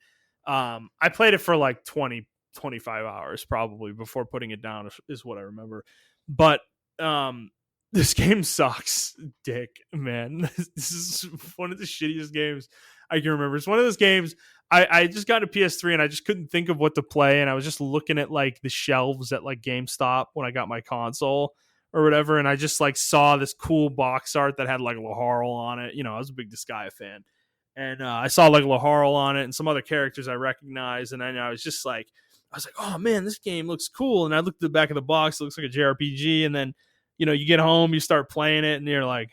A: I played it for like 20, 25 hours probably before putting it down is what I remember. But this game sucks, dick, man. This is one of the shittiest games I can remember. It's one of those games I just got a PS3 and I just couldn't think of what to play, and I was just looking at like the shelves at like GameStop when I got my console or whatever, and I just like saw this cool box art that had like Laharl on it. I was a big Disgaea fan, and I saw like Laharl on it and some other characters I recognized, and then I was like, oh man, this game looks cool. And I looked at the back of the box, it looks like a JRPG, and then you get home, you start playing it, and you're like,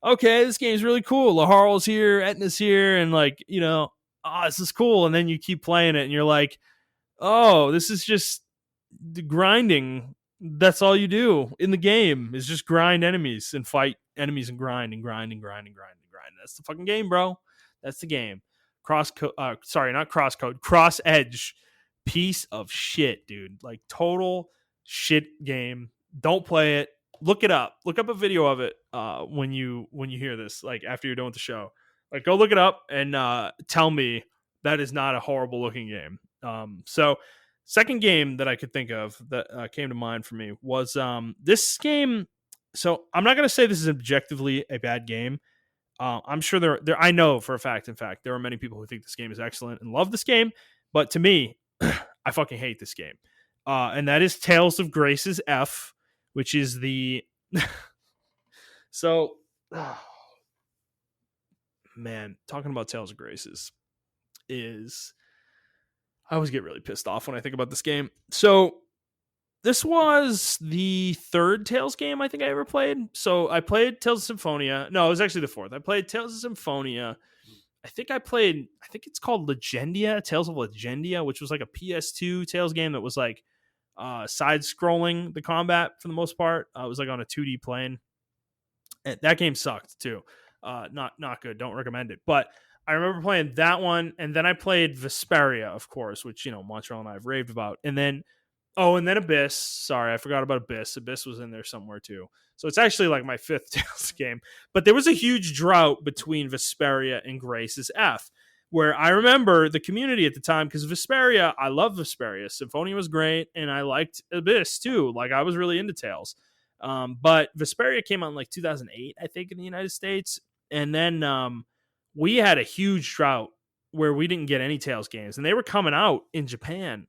A: okay, this game's really cool. Laharl's here, Etna's here, and like, this is cool. And then you keep playing it, and you're like, oh, this is just grinding. That's all you do in the game is just grind enemies and fight enemies and grind and grind and grind and grind and grind. That's the fucking game, bro. That's the game. Cross Edge. Piece of shit, dude. Like total shit game. Don't play it. Look it up. Look up a video of it when you hear this, like after you're done with the show. Like go look it up and tell me that is not a horrible looking game. So second game that I could think of that came to mind for me was this game. So I'm not going to say this is objectively a bad game. I'm sure there I know for a fact, in fact, there are many people who think this game is excellent and love this game. But to me, I fucking hate this game. And that is Tales of Grace's F, which is the so man, talking about Tales of Grace's is I always get really pissed off when I think about this game. So this was the 3rd Tales game I think I ever played. So I played Tales of Symphonia. No, it was actually the 4th. I played Tales of Symphonia. I think it's called Legendia, Tales of Legendia, which was like a PS2 Tales game that was like side scrolling the combat for the most part. It was like on a 2D plane. And that game sucked too. Not good. Don't recommend it. But I remember playing that one, and then I played Vesperia, of course, which Montrell and I have raved about, and then Abyss. Sorry, I forgot about Abyss. Abyss was in there somewhere too. So it's actually like my fifth Tales game. But there was a huge drought between Vesperia and Grace's F, where I remember the community at the time, because Vesperia, I love Vesperia. Symphonia was great, and I liked Abyss too. Like, I was really into Tales. But Vesperia came out in like 2008, I think, in the United States. And then we had a huge drought where we didn't get any Tales games, and they were coming out in Japan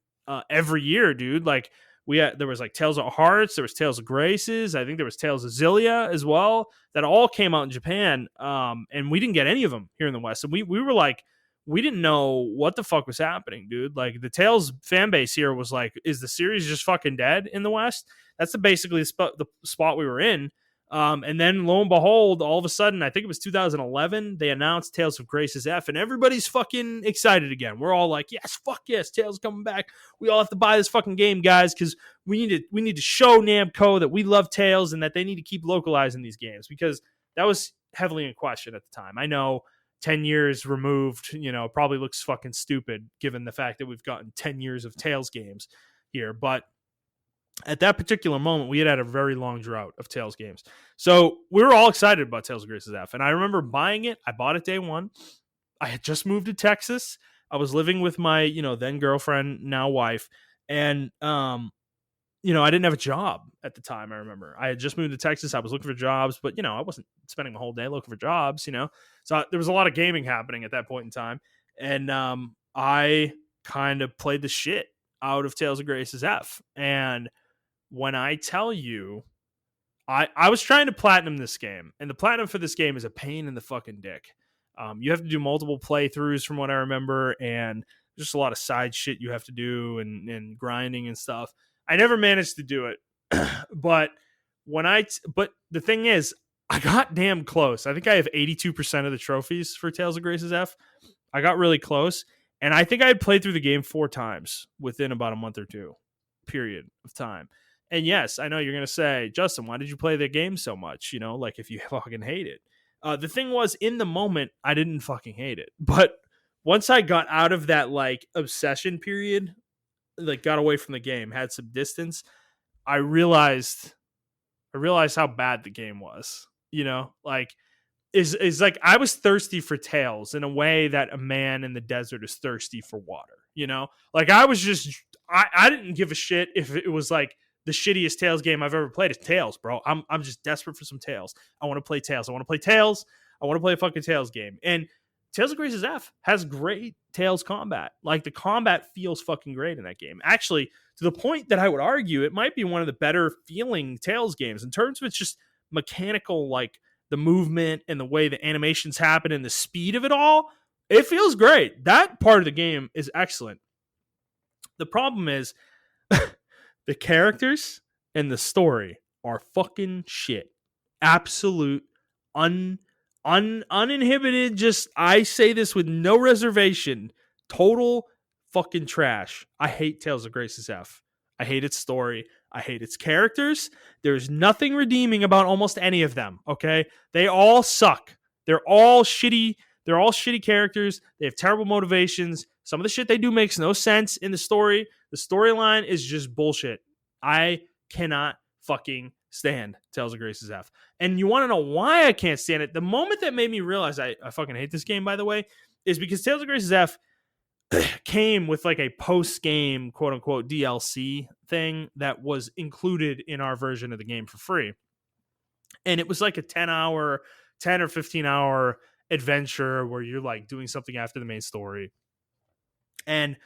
A: every year, dude. Like, there was like Tales of Hearts, there was Tales of Graces, I think there was Tales of Zillia as well, that all came out in Japan, and we didn't get any of them here in the West. And we were like, we didn't know what the fuck was happening, dude. Like, the Tales fan base here was like, is the series just fucking dead in the West? That's basically the spot we were in. And then lo and behold, all of a sudden, I think it was 2011, they announced Tales of Grace's F, and everybody's fucking excited again. We're all like, yes, fuck yes, Tales coming back. We all have to buy this fucking game, guys, because we need to show Namco that we love Tales and that they need to keep localizing these games, because that was heavily in question at the time. I know 10 years removed, probably looks fucking stupid given the fact that we've gotten 10 years of Tales games here, but at that particular moment, we had a very long drought of Tales games. So we were all excited about Tales of Grace's F. And I remember buying it. I bought it day one. I had just moved to Texas. I was living with my, then girlfriend, now wife. And, I didn't have a job at the time, I remember. I had just moved to Texas. I was looking for jobs, but, I wasn't spending my whole day looking for jobs, So there was a lot of gaming happening at that point in time. And I kind of played the shit out of Tales of Grace's F. And when I tell you, I was trying to platinum this game, and the platinum for this game is a pain in the fucking dick. You have to do multiple playthroughs from what I remember, and just a lot of side shit you have to do and grinding and stuff. I never managed to do it, but but the thing is, I got damn close. I think I have 82% of the trophies for Tales of Grace's F. I got really close, and I think I had played through the game 4 times within about a month or two period of time. And yes, I know you're going to say, Justin, why did you play the game so much? Like, if you fucking hate it. The thing was, in the moment, I didn't fucking hate it. But once I got out of that, like, obsession period, like, got away from the game, had some distance, I realized how bad the game was. Like, is like, I was thirsty for Tales in a way that a man in the desert is thirsty for water. Like, I was just, I didn't give a shit if it was like the shittiest Tales game I've ever played. Is Tales, bro. I'm just desperate for some Tales. I want to play Tales. I want to play Tales. I want to play a fucking Tales game. And Tales of Grace's F has great Tales combat. Like, the combat feels fucking great in that game. Actually, to the point that I would argue it might be one of the better feeling Tales games in terms of its just mechanical, like the movement and the way the animations happen and the speed of it all. It feels great. That part of the game is excellent. The problem is the characters and the story are fucking shit. Absolute uninhibited, just, I say this with no reservation, total fucking trash. I hate Tales of Grace's F. I hate its story. I hate its characters. There's nothing redeeming about almost any of them, okay? They all suck. They're all shitty. They're all shitty characters. They have terrible motivations. Some of the shit they do makes no sense in the story. The storyline is just bullshit. I cannot fucking stand Tales of Grace's F. And you want to know why I can't stand it? The moment that made me realize I fucking hate this game, by the way, is because Tales of Grace's F came with like a post-game, quote-unquote, DLC thing that was included in our version of the game for free. And it was like a 10 or 15-hour adventure where you're like doing something after the main story. And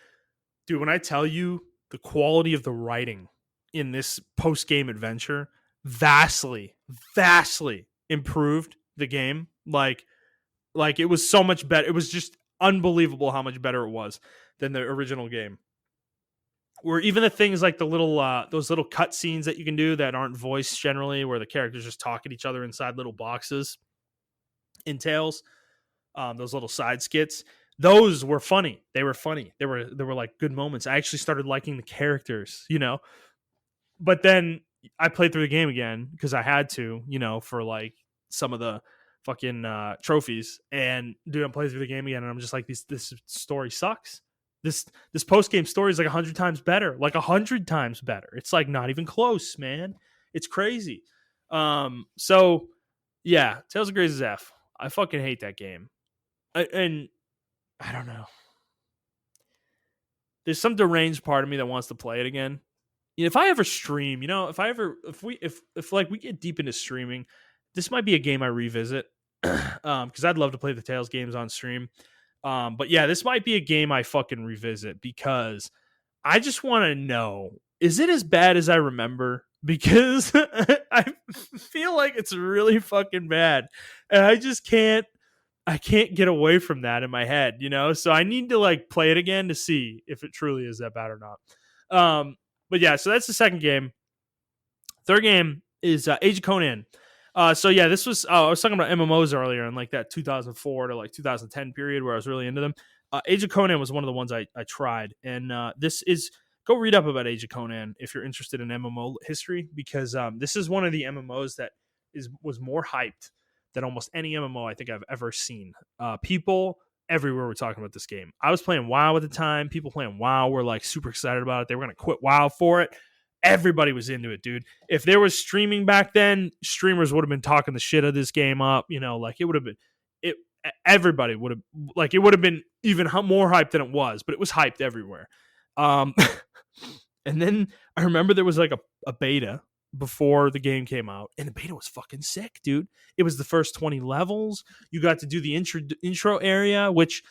A: dude, when I tell you the quality of the writing in this post-game adventure vastly improved the game. Like it was so much better. It was just unbelievable how much better it was than the original game. Or even the things like the little those little cut scenes that you can do that aren't voiced generally, where the characters just talk at each other inside little boxes in Tales. Those little side skits. Those were funny. They were funny. They were like good moments. I actually started liking the characters, But then I played through the game again because I had to, for like some of the
B: fucking trophies. And dude, I'm playing through the game again, and I'm just like, this story sucks. This post game story is like 100 times better, like 100 times better. It's like not even close, man. It's crazy. So yeah, Tales of Grace is F. I fucking hate that game. And I don't know. There's some deranged part of me that wants to play it again. If I ever stream, if we get deep into streaming, this might be a game I revisit. Because I'd love to play the Tales games on stream. But yeah, this might be a game I fucking revisit because I just want to know, is it as bad as I remember? Because I feel like it's really fucking bad. And I can't get away from that in my head, So I need to like play it again to see if it truly is that bad or not. But yeah, so that's the second game. Third game is Age of Conan. So yeah, this was I was talking about MMOs earlier in like that 2004 to like 2010 period where I was really into them. Age of Conan was one of the ones I tried, and this is go read up about Age of Conan if you're interested in MMO history, because this is one of the MMOs that was more hyped than almost any MMO I think I've ever seen. People everywhere were talking about this game. I was playing WoW at the time. People playing WoW were like super excited about it. They were going to quit WoW for it. Everybody was into it, dude. If there was streaming back then, streamers would have been talking the shit of this game up. Like it would have been it. Everybody would have like it would have been even more hyped than it was, but it was hyped everywhere. And then I remember there was like a beta before the game came out, and the beta was fucking sick, dude. It was the first 20 levels. You got to do the intro area, which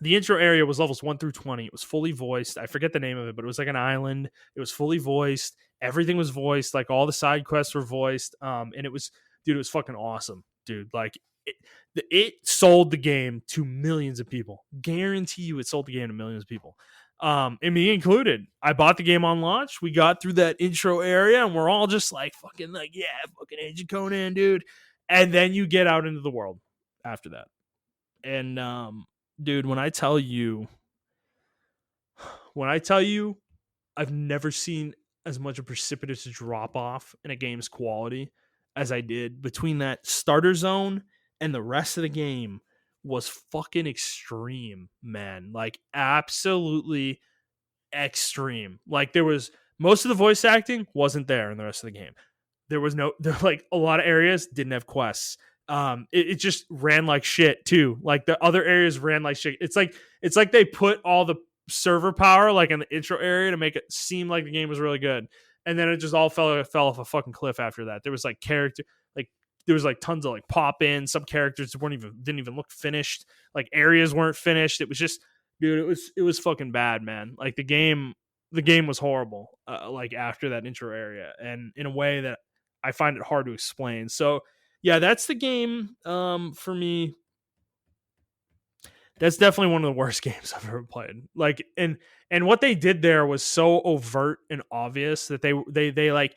B: the intro area was levels 1 through 20. It was fully voiced. I forget the name of it, but it was like an island. It was fully voiced. Everything was voiced. Like all the side quests were voiced. And it was fucking awesome, dude. Like it sold the game to millions of people. Guarantee you it sold the game to millions of people. And me included. I bought the game on launch. We got through that intro area, and we're all just like fucking like, yeah, fucking Age of Conan, dude. And then you get out into the world after that. And dude, when I tell you I've never seen as much a precipitous drop off in a game's quality as I did between that starter zone and the rest of the game was fucking extreme, man. Like absolutely extreme. Like there was most of the voice acting wasn't there in the rest of the game. There like a lot of areas didn't have quests. It just ran like shit too. Like the other areas ran like shit. It's like they put all the server power like in the intro area to make it seem like the game was really good, and then it just all fell off a fucking cliff after that. There was like there was like tons of like pop in. Some characters didn't even look finished. Like areas weren't finished. It was just, dude, it was fucking bad, man. Like the game was horrible. Like after that intro area, and in a way that I find it hard to explain. So yeah, that's the game. For me, that's definitely one of the worst games I've ever played. Like, and what they did there was so overt and obvious that they like,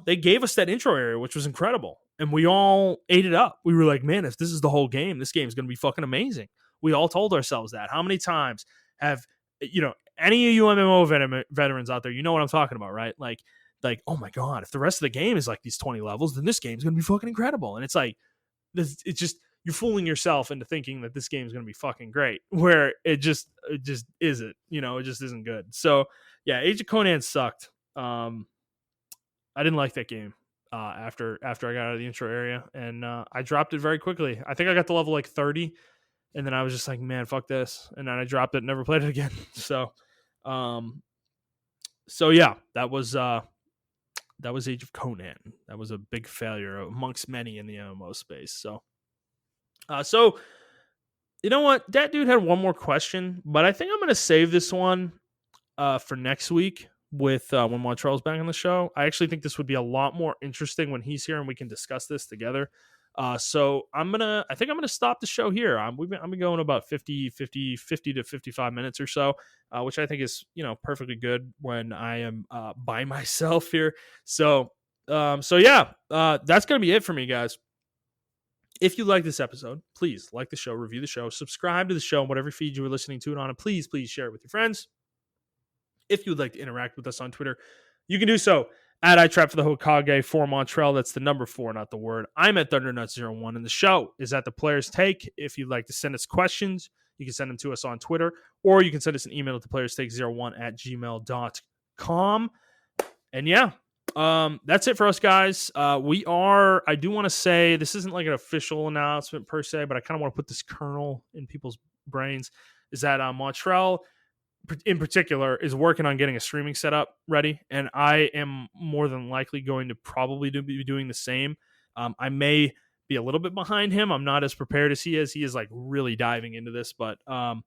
B: they gave us that intro area, which was incredible, and we all ate it up. We were like, man, if this is the whole game, this game is going to be fucking amazing. We all told ourselves that. How many times have any of you MMO veterans out there? You know what I'm talking about, right? Like, oh my god, if the rest of the game is like these 20 levels, then this game's going to be fucking incredible. And it's like, it's just, you're fooling yourself into thinking that this game is going to be fucking great, where it just isn't. It just isn't good. So yeah, Age of Conan sucked. I didn't like that game after I got out of the intro area, and I dropped it very quickly. I think I got to level like 30, and then I was just like, man, fuck this, and then I dropped it and never played it again. So yeah, that was Age of Conan. That was a big failure amongst many in the MMO space. So you know what? That dude had one more question, but I think I'm going to save this one for next week with when Montrell's back on the show. I actually think this would be a lot more interesting when he's here and we can discuss this together. So I think I'm going to stop the show here. I'm been going about 50 to 55 minutes or so, which I think is, perfectly good when I am by myself here. So yeah, that's going to be it for me, guys. If you like this episode, please like the show, review the show, subscribe to the show on whatever feed you are listening to it on, and please share it with your friends. If you would like to interact with us on Twitter, you can do so At iTrap for the Hokage, for Montrell, that's the number 4, not the word. I'm at Thundernuts01, and the show is at the Players Take. If you'd like to send us questions, you can send them to us on Twitter, or you can send us an email to playerstake01@gmail.com. And yeah, that's it for us, guys. I do want to say, this isn't like an official announcement per se, but I kind of want to put this kernel in people's brains, is that Montrell in particular is working on getting a streaming setup ready, and I am more than likely going to probably be doing the same. I may be a little bit behind him. I'm not as prepared as he is. He is like really diving into this, but that'll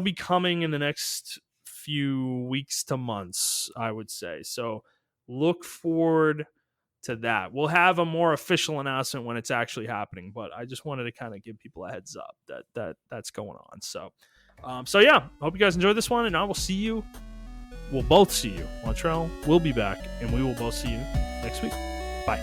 B: be coming in the next few weeks to months, I would say. So look forward to that. We'll have a more official announcement when it's actually happening, but I just wanted to kind of give people a heads up that's going on. So yeah, hope you guys enjoyed this one, and I will see you. We'll both see you. Montrell will be back, and we will both see you next week. Bye.